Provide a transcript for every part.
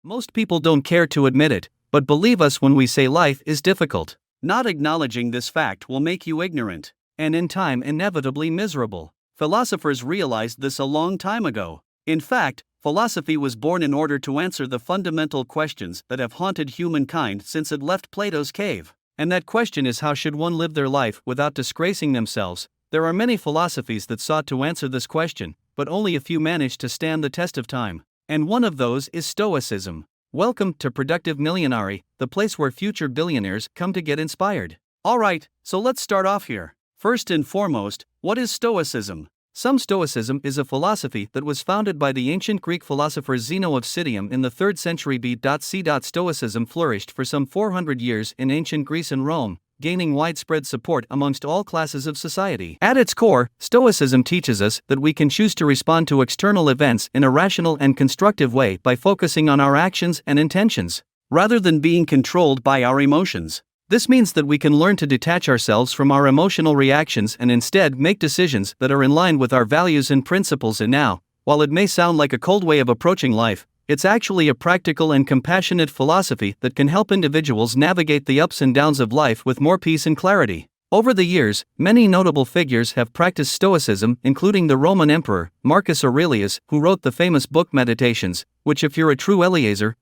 Most people don't care to admit it, but believe us when we say life is difficult. Not acknowledging this fact will make you ignorant, and in time inevitably miserable. Philosophers realized this a long time ago. In fact, philosophy was born in order to answer the fundamental questions that have haunted humankind since it left Plato's cave. And that question is, how should one live their life without disgracing themselves? There are many philosophies that sought to answer this question, but only a few managed to stand the test of time. And one of those is Stoicism. Welcome to Productive Millionary, the place where future billionaires come to get inspired. Alright, so let's start off here. First and foremost, what is Stoicism? Some Stoicism is a philosophy that was founded by the ancient Greek philosopher Zeno of Citium in the 3rd century B.C. Stoicism flourished for some 400 years in ancient Greece and Rome, gaining widespread support amongst all classes of society. At its core, Stoicism teaches us that we can choose to respond to external events in a rational and constructive way by focusing on our actions and intentions, rather than being controlled by our emotions. This means that we can learn to detach ourselves from our emotional reactions and instead make decisions that are in line with our values and principles. And now, while it may sound like a cold way of approaching life, it's actually a practical and compassionate philosophy that can help individuals navigate the ups and downs of life with more peace and clarity. Over the years, many notable figures have practiced Stoicism, including the Roman Emperor, Marcus Aurelius, who wrote the famous book Meditations, which if you're a true Eliezer,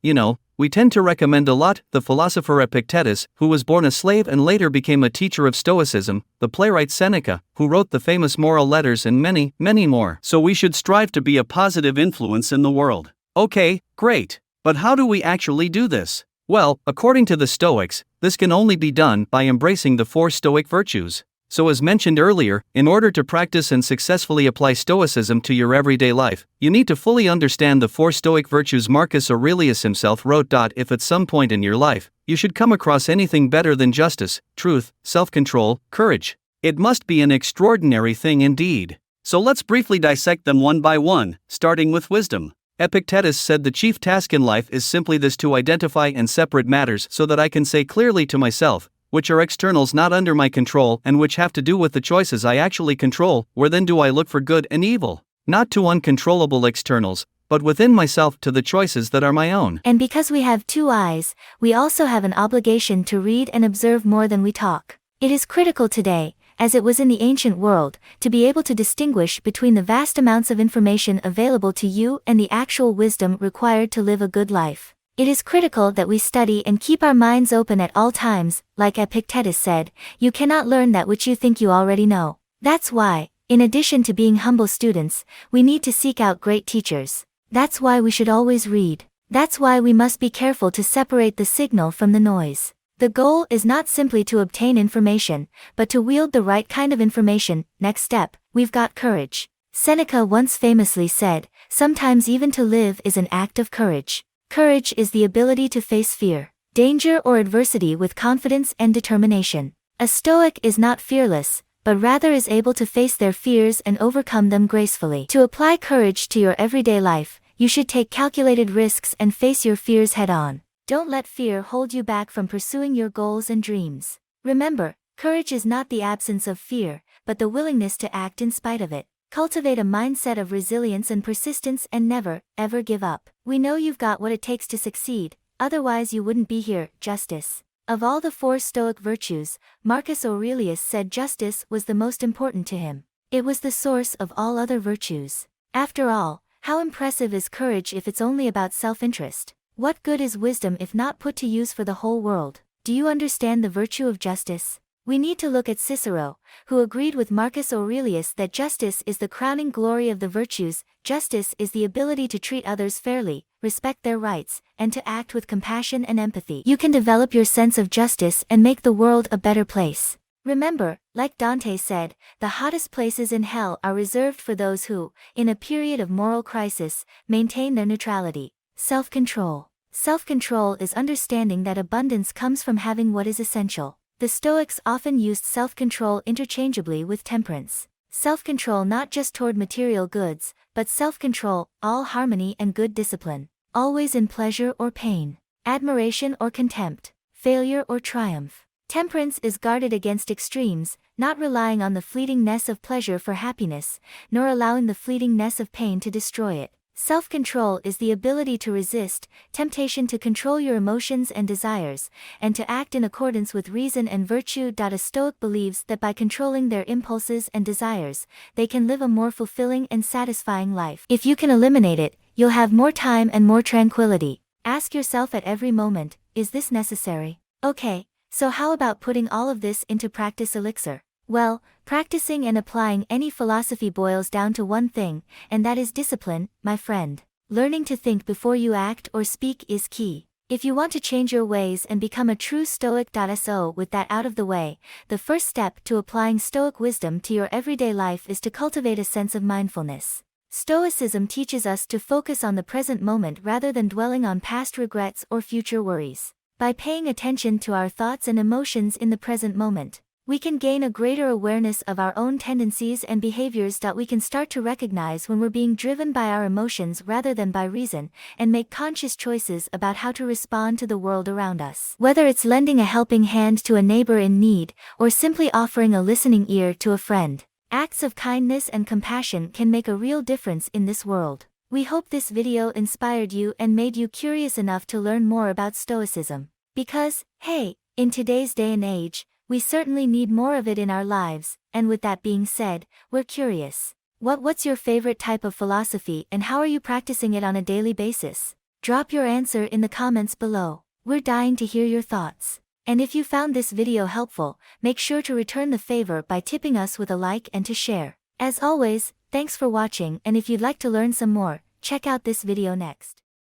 we tend to recommend a lot, the philosopher Epictetus, who was born a slave and later became a teacher of Stoicism, the playwright Seneca, who wrote the famous moral letters, and many, many more. So we should strive to be a positive influence in the world. Okay, great. But how do we actually do this? Well, according to the Stoics, this can only be done by embracing the 4 Stoic virtues. So as mentioned earlier, in order to practice and successfully apply Stoicism to your everyday life, you need to fully understand the 4 Stoic virtues. Marcus Aurelius himself wrote, "If at some point in your life, you should come across anything better than justice, truth, self-control, courage, it must be an extraordinary thing indeed." So let's briefly dissect them one by one, starting with wisdom. Epictetus said the chief task in life is simply this: to identify and separate matters so that I can say clearly to myself, which are externals not under my control and which have to do with the choices I actually control. Where then do I look for good and evil? Not to uncontrollable externals, but within myself, to the choices that are my own. And because we have 2 eyes, we also have an obligation to read and observe more than we talk. It is critical today, as it was in the ancient world, to be able to distinguish between the vast amounts of information available to you and the actual wisdom required to live a good life. It is critical that we study and keep our minds open at all times. Like Epictetus said, you cannot learn that which you think you already know. That's why, in addition to being humble students, we need to seek out great teachers. That's why we should always read. That's why we must be careful to separate the signal from the noise. The goal is not simply to obtain information, but to wield the right kind of information. Next step, we've got courage. Seneca once famously said, "Sometimes even to live is an act of courage." Courage is the ability to face fear, danger or adversity with confidence and determination. A Stoic is not fearless, but rather is able to face their fears and overcome them gracefully. To apply courage to your everyday life, you should take calculated risks and face your fears head-on. Don't let fear hold you back from pursuing your goals and dreams. Remember, courage is not the absence of fear, but the willingness to act in spite of it. Cultivate a mindset of resilience and persistence and never, ever give up. We know you've got what it takes to succeed, otherwise you wouldn't be here. Justice. Of all the 4 Stoic virtues, Marcus Aurelius said justice was the most important to him. It was the source of all other virtues. After all, how impressive is courage if it's only about self-interest? What good is wisdom if not put to use for the whole world? Do you understand the virtue of justice? We need to look at Cicero, who agreed with Marcus Aurelius that justice is the crowning glory of the virtues. Justice is the ability to treat others fairly, respect their rights, and to act with compassion and empathy. You can develop your sense of justice and make the world a better place. Remember, like Dante said, the hottest places in hell are reserved for those who, in a period of moral crisis, maintain their neutrality. Self-control. Self-control is understanding that abundance comes from having what is essential. The Stoics often used self-control interchangeably with temperance. Self-control not just toward material goods, but self-control, all harmony and good discipline. Always in pleasure or pain, admiration or contempt, failure or triumph. Temperance is guarded against extremes, not relying on the fleetingness of pleasure for happiness, nor allowing the fleetingness of pain to destroy it. Self-control is the ability to resist temptation, to control your emotions and desires, and to act in accordance with reason and virtue. A Stoic believes that by controlling their impulses and desires, they can live a more fulfilling and satisfying life. If you can eliminate it, you'll have more time and more tranquility. Ask yourself at every moment, is this necessary? Okay, so how about putting all of this into practice? Elixir. Well, practicing and applying any philosophy boils down to one thing, and that is discipline, my friend. Learning to think before you act or speak is key. If you want to change your ways and become a true Stoic. So with that out of the way, the first step to applying Stoic wisdom to your everyday life is to cultivate a sense of mindfulness. Stoicism teaches us to focus on the present moment rather than dwelling on past regrets or future worries. By paying attention to our thoughts and emotions in the present moment, we can gain a greater awareness of our own tendencies and behaviors. We can start to recognize when we're being driven by our emotions rather than by reason, and make conscious choices about how to respond to the world around us. Whether it's lending a helping hand to a neighbor in need, or simply offering a listening ear to a friend, acts of kindness and compassion can make a real difference in this world. We hope this video inspired you and made you curious enough to learn more about Stoicism. Because, hey, in today's day and age, we certainly need more of it in our lives. And with that being said, we're curious. What's your favorite type of philosophy, and how are you practicing it on a daily basis? Drop your answer in the comments below. We're dying to hear your thoughts. And if you found this video helpful, make sure to return the favor by tipping us with a like and to share. As always, thanks for watching, and if you'd like to learn some more, check out this video next.